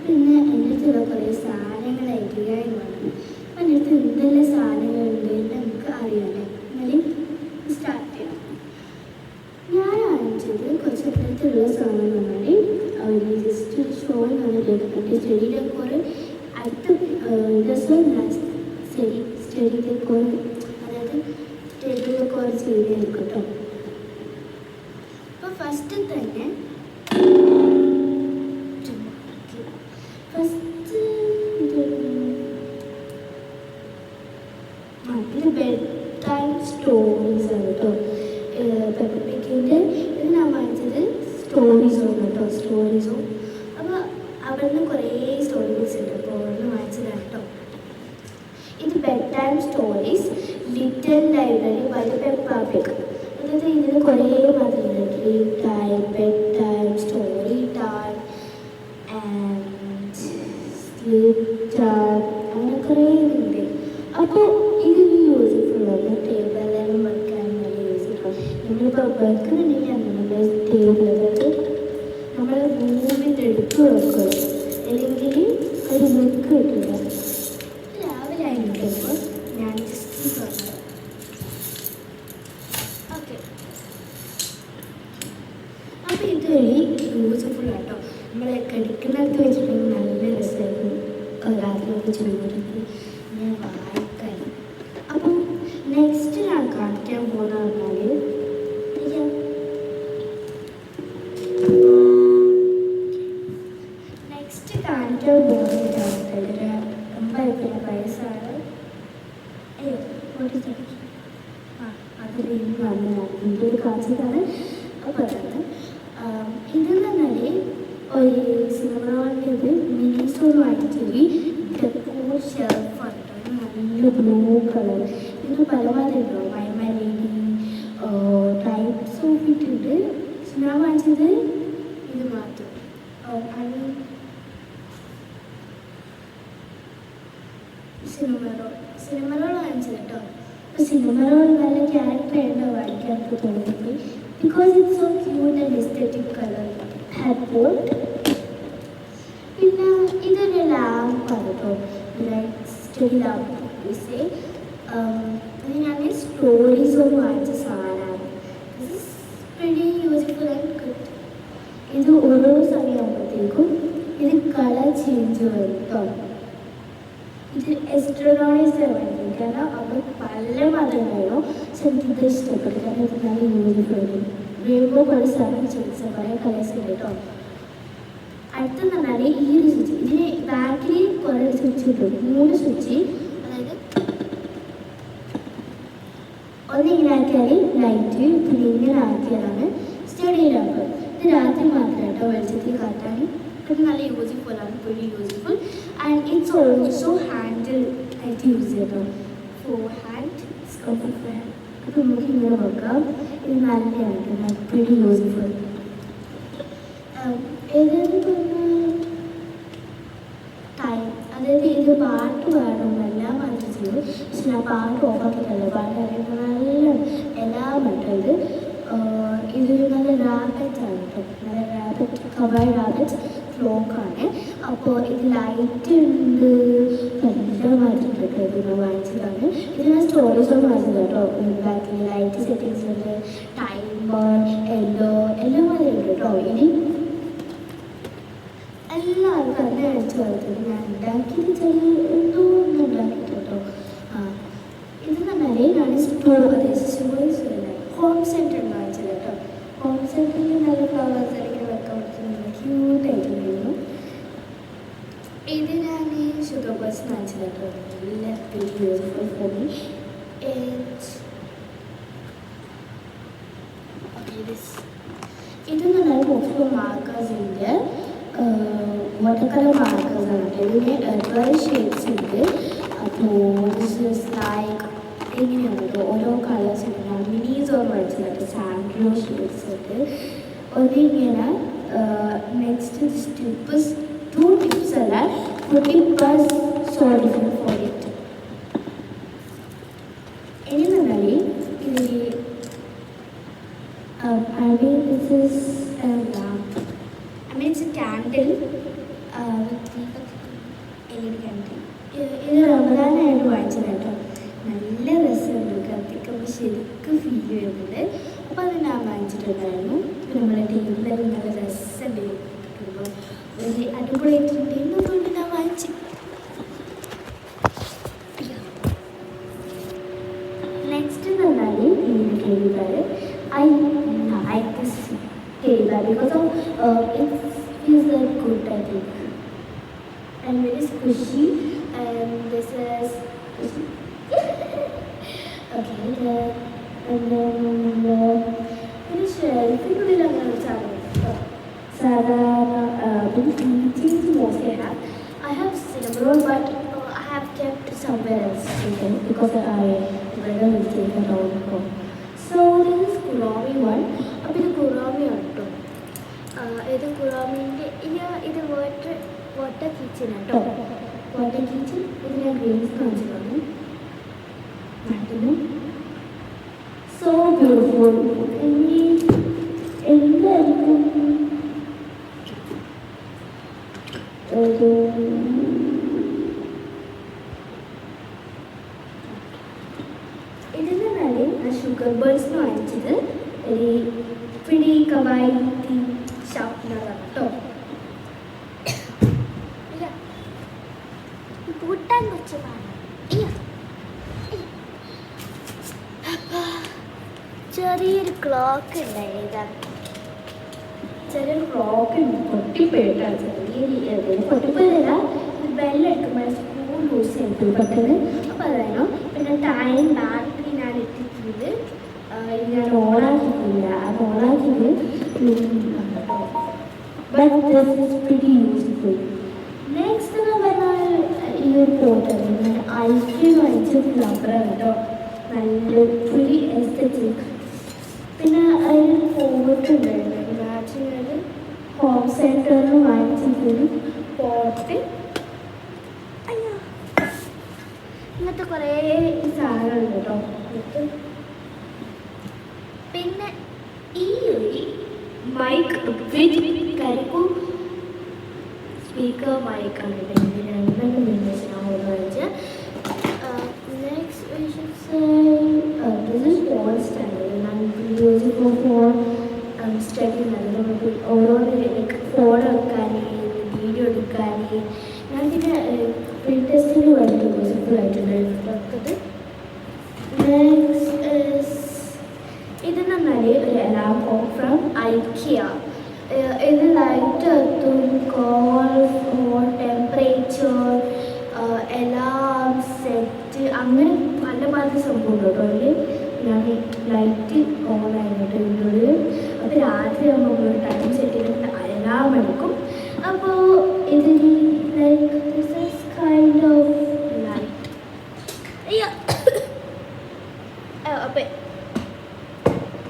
പിന്നെ എൻ്റെ അടുത്തുള്ള കുറേ സാധനങ്ങൾ അയക്കുകയും വേണം. അപ്പം എൻ്റെ അടുത്ത് എന്തെല്ലാം സാധനങ്ങളുണ്ട് എന്ന് നമുക്ക് അറിയാമല്ലേ. എന്നാലും സ്റ്റാർട്ട് ചെയ്യാം. ഞാൻ വാങ്ങിച്ചത് കുറച്ച് എൻ്റെ അടുത്തുള്ള സാധനങ്ങളാണ്. അവർ ജസ്റ്റ് ഷോ എന്നാണ് കേൾക്കുന്നത്. സ്റ്റഡി ഡെക്കോർ അടുത്ത ദിവസം ഞാൻ സ്റ്റഡി ഡെക്കോർ, അതായത് സ്റ്റഡി ഡെക്കോർ ചെയ്ത് കേട്ടോ. അപ്പോൾ ഫസ്റ്റ് തന്നെ ഇത് ബെഡ് ടൈം സ്റ്റോറീസ് ആണ് കേട്ടോ. പെപ്പർപിക്കിൻ്റെ ഇത് ഞാൻ വാങ്ങിച്ചത് സ്റ്റോറീസോ കേട്ടോ, സ്റ്റോറീസോ. അപ്പോൾ അവിടെ നിന്ന് കുറേ സ്റ്റോറീസ് ഉണ്ട്, അപ്പോൾ അവിടെ നിന്ന് വാങ്ങിച്ചതാണ് കേട്ടോ. ഇത് bed time stories little library by Peppa Pig. അതായത് ഇതിന് കുറേ മാത്രമല്ല, dream time, bed time, story time and sleep time, അങ്ങനെ കുറേ ഉണ്ട്. അപ്പോൾ ഇത് യൂസ്ഫുള്ളാണ്. ടേബിളെല്ലാം വെക്കാൻ നല്ല യൂസ്ഫുൾ. നമ്മളിപ്പോൾ വെക്കുന്നുണ്ടെങ്കിൽ അങ്ങനെ ടേബിൾ, അതായത് നമ്മൾ റൂമിൻ്റെ എടുത്ത് വെക്കുക, അല്ലെങ്കിൽ ഒരു വെക്ക് കിട്ടില്ല. രാവിലെ ആയിരിക്കുമ്പോൾ ഞാൻ ജസ്റ്റ് തുറന്നു. ഓക്കെ, അപ്പോൾ ഇതുവഴി യൂസ്ഫുൾ ആട്ടോ. നമ്മൾ കടിക്കുന്നിടത്ത് വെച്ചിട്ടുണ്ടെങ്കിൽ നല്ല രസമായിരുന്നു. രാത്രിയൊക്കെ ചോദിക്കുന്നത് ഞാൻ വായിക്കാൻ. അപ്പം നെക്സ്റ്റ് ഞാൻ കാണിക്കാൻ പോകുന്ന പറഞ്ഞാൽ നെക്സ്റ്റ് കാണിക്കാൻ പോകുന്ന അമ്പലത്തിൻ്റെ വയസ്സാണ്. അതിൽ ഇതൊരു കാഴ്ചയാണ്. അപ്പോൾ അതാണ് ഇതെന്ന് പറഞ്ഞാൽ ഒരു സിനിമയുടെ മിനി സ്റ്റോർ വാങ്ങിച്ചൊരു ഡെക്കോർ ഷെൽഫാണ്. നല്ല ബ്ലൂ കളർ. ഇത് പല മാതിരിയുണ്ടോ, മൈമലി ടൈപ്സ് ഓഫ് ഇട്ടുണ്ട്. ഞാൻ വാങ്ങിച്ചത് ഇത് മാത്രം. സിനിമറോൾ വാങ്ങിച്ചത് കേട്ടോ. അപ്പോൾ സിനിമറോൾ നല്ല ക്യാരക്ടർ ആയിട്ടോ വാങ്ങിക്കാൻ എനിക്ക് തോന്നുന്നത്. Because it's so cute and aesthetic colour had boat. പിന്നെ ഇതൊരു ലാമ്പാണ് കേട്ടോ, ലൈക്ക് സ്റ്റഡി ലാമ്പ്. ഇത് ഞാൻ സ്റ്റോറീസ് ഒന്ന് വാങ്ങിച്ച സാധനമാണ്. Very useful and good. ഇത് ഓരോ സമയമാകുമ്പോഴത്തേക്കും ഇത് കളർ ചേഞ്ച് വരും കേട്ടോ. ഇത് എസ്ട്രോണോയിസ് വാങ്ങിക്കും, കാരണം അവർ പല മതങ്ങളോ. പക്ഷെ എനിക്കിത് ഇഷ്ടപ്പെട്ടു, കാരണം ഇത് നല്ല യൂസ്ഫുൾ ആണ്. റെയിൻബോ കളേഴ്സാണ് ചോദിച്ചത്, കുറേ കളേഴ്സ് ഉണ്ട് കേട്ടോ. അടുത്തെന്ന് പറഞ്ഞാൽ ഈ ഒരു സ്വിച്ച്, ഇതിന് ബാക്കിൽ കുറേ സ്വിച്ച് കിട്ടും, 3 സ്വിച്ച്. അതായത് ഒന്നിങ്ങനെ ആക്കിയാൽ ലൈറ്റ്, പിന്നെ ഇങ്ങനെ ആക്കിയാലാണ് സ്റ്റഡി ലാമ്പ്. ഇത് രാത്രി മാത്രം കേട്ടോ, വെളിച്ചത്തിൽ കാട്ടാൻ. ഇത് നല്ല യൂസ്ഫുൾ ആണ്, very useful. And it's also handle ആയിട്ട് യൂസ് ചെയ്യട്ടോ, ഫോർ ഹാൻഡ് സ്കോപ്പ് ഫാൻ. അപ്പോൾ നമുക്ക് ഇങ്ങനെ വെക്കാം. ഇത് നല്ലതാണ്, വെരി യൂസ്ഫുൾ. ഏതെന്ന് പറഞ്ഞാൽ ടൈം, അതായത് ഇത് പാട്ട് പാടുന്നല്ല മാറ്റി ചെയ്തു. പക്ഷെ ഞാൻ പാട്ട് ഓഫാക്കിയിട്ടല്ല, പാട്ട് അറിയുമ്പോൾ നല്ല എല്ലാം മറ്റത്. ഇതൊരു നല്ല റാബറ്റാണ് കേട്ടോ, നല്ല റാബറ്റ്, കബായ് റാബറ്റ് ക്ലോക്കാണ്. അപ്പോൾ ഇത് ലൈറ്റ് ഉണ്ട്, നല്ല മാറ്റിട്ടുണ്ട് കേട്ടോ. ഇത് വാങ്ങിച്ചതാണ്. ഇത് ഞാൻ സ്റ്റോറേജ് വാങ്ങിച്ചത് കേട്ടോ. ബാക്കിൽ ലൈറ്റ് സെറ്റിങ്സ് ഉണ്ട്, ടൈമർ, എല്ലാം മാതിരി ഉണ്ട് കേട്ടോ. ഇനി എല്ലാവർക്കും അതിനെ അടിച്ചു വളർത്തുന്നത് ഞാൻ ഉണ്ടാക്കിയത് ചെറിയ ഒന്നും ഉണ്ടാക്കിയിട്ട് കേട്ടോ. ഇതെന്ന് പറഞ്ഞാൽ ഞാൻ സ്റ്റോറേജ് ഹോം സെൻറ്റർ വാങ്ങിച്ചത് കേട്ടോ. ഹോം സെൻറ്ററിൽ നല്ല ഫ്ലവേഴ്സ് ഇങ്ങനെ വെക്കാൻ പറ്റുന്ന ക്യൂട്ടായിട്ടുണ്ടായിരുന്നു. ഇത് ഞാൻ ഷുഗർ ബസ് വാങ്ങിച്ചത് കേട്ടോ. നല്ല വെരി യൂസ്ഫുൾ ഫോർ മീ. ഇതെന്ന് പറഞ്ഞാൽ മൊത്തം മാർക്കേഴ്സിൻ്റെ വാട്ടർ കളർ മാർക്കേഴ്സാണ്. ഇതിന് 12 ഷെയ്ഡ്സ് ഉണ്ട്. അപ്പോൾ ലൈക്ക് ഇങ്ങനെയാണ് കേട്ടോ, ഓരോ കളേഴ്സ് ഉണ്ട്. മിനീസോ മേടിച്ചിട്ടുണ്ട്, സാൻഡ്രോ ഷെയ്ഡ്സ് ഉണ്ട്. ഒന്നിങ്ങനെ നെക്സ്റ്റ് ടിപ്സ്, 2 ടിപ്സ് അല്ല, 40+ so different for it. ഇനി പറഞ്ഞാൽ ഇത് I mean this is a lamp. I mean it's a candle. LED കണ്ടി ഇത് റമദാനായിട്ട് വാങ്ങിച്ചത് കേട്ടോ. നല്ല രസമുണ്ട്, കത്തിക്കുമ്പോൾ ശരിക്കും ഫീൽ ചെയ്യുന്നുണ്ട്. അപ്പോൾ അത് ഞാൻ വാങ്ങിച്ചിട്ടുണ്ടായിരുന്നു. നമ്മുടെ ടേബിളിൽ നല്ല രസമുണ്ട്, ഒരു അടിപൊളിയായിട്ടുണ്ടെന്ന് കൊണ്ട് ഞാൻ വാങ്ങിച്ചു. നെക്സ്റ്റ് എന്ന് പറഞ്ഞാൽ ഈ table I like this table because it feels like good, I think, and very squishy. And this is okay. And then finish figuring out mostly I have cinnamon roll, but I have kept somewhere else because I rather will take it out home. So this is Kurami one. അപ്പോൾ ഇത് കുറാമി കേട്ടോ. ഇത് കുറാമിൻ്റെ ഇത് water kitchen കേട്ടോ. Water kitchen ഇത് ഞാൻ Green's കാണിച്ചിട്ടുണ്ട്. So beautiful. ഇനി എന്തായിരിക്കും ഒരു ഇതെന്ന് പറഞ്ഞാൽ ഷുഗർ ബേർഡ്സിന് വാങ്ങിച്ചത് ഒരു പിടി കവായി ഷാർപ്പ്നറാണ് കേട്ടോ. കൂട്ടാൻ കുറച്ച് ചെറിയൊരു ക്ലോക്ക് ഉണ്ടായത്. ചെറിയൊരു ക്ലോക്ക് ഉണ്ട്, പൊട്ടിപ്പോയിട്ടാണ്. ചെറിയ പൊട്ടിപ്പോയതല്ല, ബെല്ലെടുക്കുമ്പോൾ സ്പൂൺ യൂസ് ചെയ്തു പെട്ടെന്ന്. അപ്പോൾ അതായിരുന്നു. പിന്നെ ടൈം ബാറ്ററി ഞാൻ ഇട്ടിട്ടുണ്ട്, ഞാൻ ഓണാക്കിയിട്ടില്ല. അത് ഓണാക്കിയത് നെക്സ്റ്റ് എന്ന് പറഞ്ഞാൽ ഈ ഒരു പോട്ട് ഐക്യം വാങ്ങിച്ച ഫ്ലവറാണ് കേട്ടോ. നല്ല ഫുള്ളി എസ്തറ്റിക്. പിന്നെ അതിന് പോട്ട് ഉണ്ടായിരുന്നു മാച്ചിങ്. ഹോം സെൻറ്ററിൽ വാങ്ങിച്ചിട്ടൊരു പോട്ട്. ഇങ്ങനത്തെ കുറേ സാധനങ്ങളുണ്ട് കേട്ടോ. പിന്നെ ഈ ഒരു മൈക്ക് വിത്ത് കരിക്കു സ്പീക്കർ മൈക്കാണ് ഇതിൻ്റെ രണ്ടും കോമ്പിനേഷനാണ് വാങ്ങിച്ചത്. Next this is phone stand. ഞാൻ യൂസ് ഫോൺ സ്റ്റഡി നമുക്ക് ഓരോന്ന് ഫോൺ എടുക്കാൻ, വീഡിയോ എടുക്കാൻ. ഞാൻ പിന്നെ പ്രിൻറ്റസ്റ്റിന് വേണ്ടി യൂസ്ഫുൾ ആയിട്ടുണ്ടായിരുന്നത്. നെക്സ്റ്റ് ഇതെന്ന് പറഞ്ഞാൽ ഒരു അലാം ക്ലോക്ക് ഫ്രം ഐക്കിയ. ഇത് ലൈറ്റ് എത്തും, കോൾ, ടെമ്പറേച്ചർ, അലാം സെറ്റ്, അങ്ങനെ പല പല സംഭവം കേട്ടോ. അതിൽ ഞാൻ ലൈറ്റ് ഓൺ ആയിട്ട് ഇതിനുള്ളിൽ അത് രാത്രി ആകുമ്പോൾ ടൈം സെറ്റ് ചെയ്തിട്ട് അലാം എടുക്കും. അപ്പോൾ ഇതിന് like this is kind of light.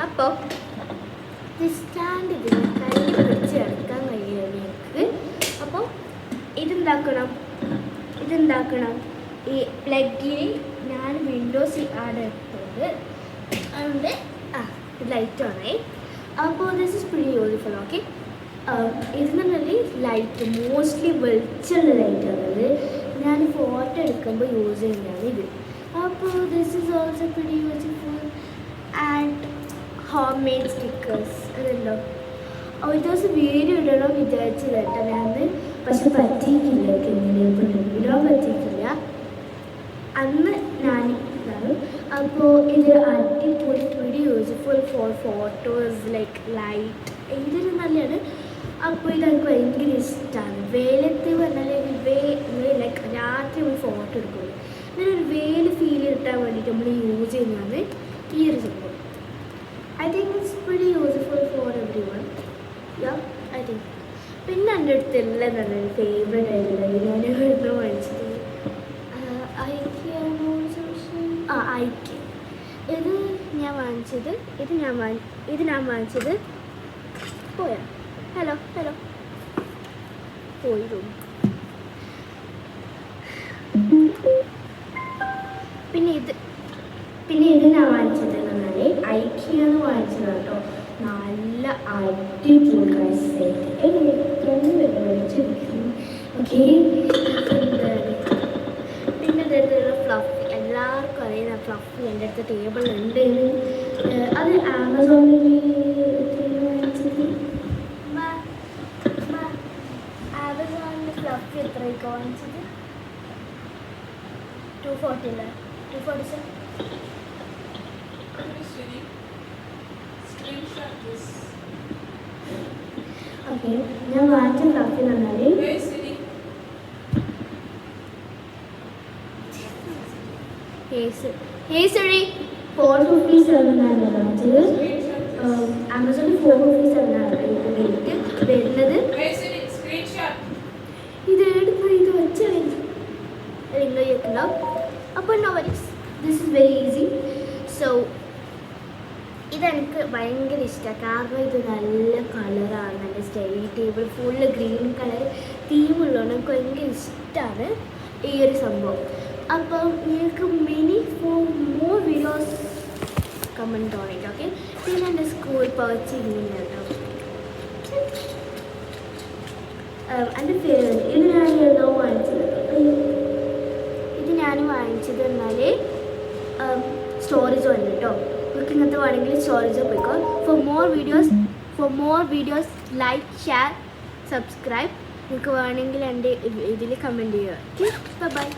അപ്പോൾ സ്റ്റാൻഡ് ഇതിന് കൈ പിടിച്ച് എടുക്കാൻ കഴിയുന്നത് എനിക്ക്. അപ്പോൾ ഇതെന്താക്കണം ഈ പ്ലഗിന് ഞാൻ വിൻഡോസ് ആണ് എടുത്തത്, അതുകൊണ്ട് ലൈറ്റ് ഓണായി. അപ്പോൾ this is pretty useful. Okay, ഇതെന്ന് പറഞ്ഞാൽ ലൈറ്റ് മോസ്റ്റ്ലി വെളിച്ചുള്ള ലൈറ്റാണത്. ഞാൻ ഫോട്ടോ എടുക്കുമ്പോൾ യൂസ് ചെയ്യുന്നതാണ് ഇത്. അപ്പോൾ this is also pretty useful. And home made stickers അതുണ്ടോ. ഒരു ദിവസം വീഡിയോ ഇടണം വിചാരിച്ചത് കേട്ടോ ഞാൻ, പക്ഷെ പറ്റിയിട്ടില്ല. ഇടാൻ പറ്റിയിട്ടില്ല അന്ന് ഞാൻ ഇതാണ്. അപ്പോൾ ഇത് അടിപൊളി very useful for photos like light. ഇതൊരു നല്ലതാണ്. അപ്പോൾ ഇതെനിക്ക് ഭയങ്കര ഇഷ്ടമാണ്. വേലത്ത് പറഞ്ഞാൽ ലൈക്ക് രാത്രി നമ്മൾ ഫോട്ടോ എടുക്കും. അങ്ങനെ ഒരു വേല് ഫീൽ കിട്ടാൻ വേണ്ടിയിട്ട് നമ്മൾ യൂസ് ചെയ്യുന്നതാണ് ഈ ഒരു സംഭവം. I think it's pretty useful for everyone. Yeah, I think. പിന്നെ എൻ്റെ അടുത്ത് എല്ലാം നല്ലൊരു ഫേവറേറ്റ് ആയിട്ടുള്ള ഞാൻ എവിടെ വാങ്ങിച്ചത് ഐക്യ. ഇത് ഞാൻ വാങ്ങിച്ചത് പോയാ ഹലോ പോയിരുന്നു. പിന്നെ ഇത് ഞാൻ വാങ്ങിച്ചത് ഐക്കിയാന്ന് വാങ്ങിച്ചത് കേട്ടോ. നല്ല അടിപൊളി സെറ്റ്. ഓക്കെ. പിന്നെ ഇതേക്കുള്ള ഫ്ലഫി, എല്ലാവർക്കും അറിയുന്ന ഫ്ലഫി എൻ്റെ അടുത്ത് ടേബിളുണ്ട്. അത് ആമസോണിൽ ആമസോണിൽ ഫ്ലഫി എത്രയൊക്കെ വാങ്ങിച്ചത്? 240 അല്ലേ? 247. ഓക്കെ, ഞാൻ വാങ്ങിച്ച ഫ്ലഫി എന്ന് പറഞ്ഞാൽ ഹേസറി 457 വാങ്ങിച്ചത്. ആമസോണിൽ 457 റേറ്റ് വരുന്നത്. ഇത് എടുത്ത് ഇത് വെച്ച് ഇങ്ങനെയൊക്കെയുണ്ടാവും. അപ്പോൾ no worries, this is very easy. So ഇതെനിക്ക് ഭയങ്കര ഇഷ്ടമാണ്, കാരണം ഇത് നല്ല കളറാണ്, നല്ല study table full green colour തീമുള്ളതുകൊണ്ട് എനിക്ക് ഭയങ്കര ഇഷ്ടമാണ് ഈ ഒരു സംഭവം. അപ്പം നിങ്ങൾക്ക് ഫോർ മോർ വീഡിയോസ് കമൻറ്റ് ഓണിട്ട്. ഓക്കെ, പിന്നെ എൻ്റെ സ്കൂൾ പർച്ച് ഇങ്ങനെ കേട്ടോ. എൻ്റെ ഫേവറേറ്റ് ഇത് ഞാൻ ഏതോ വാങ്ങിച്ചത്. ഇത് ഞാൻ വാങ്ങിച്ചത് എന്നാൽ സ്റ്റോറേജ് വന്നു കേട്ടോ. നിങ്ങൾക്ക് ഇങ്ങനത്തെ വേണമെങ്കിൽ സ്റ്റോറേജ് പോയിക്കോ. For more videos like, share, subscribe. നിങ്ങൾക്ക് വേണമെങ്കിൽ എൻ്റെ ഇതിൽ കമൻറ്റ് ചെയ്യുക. Okay, by.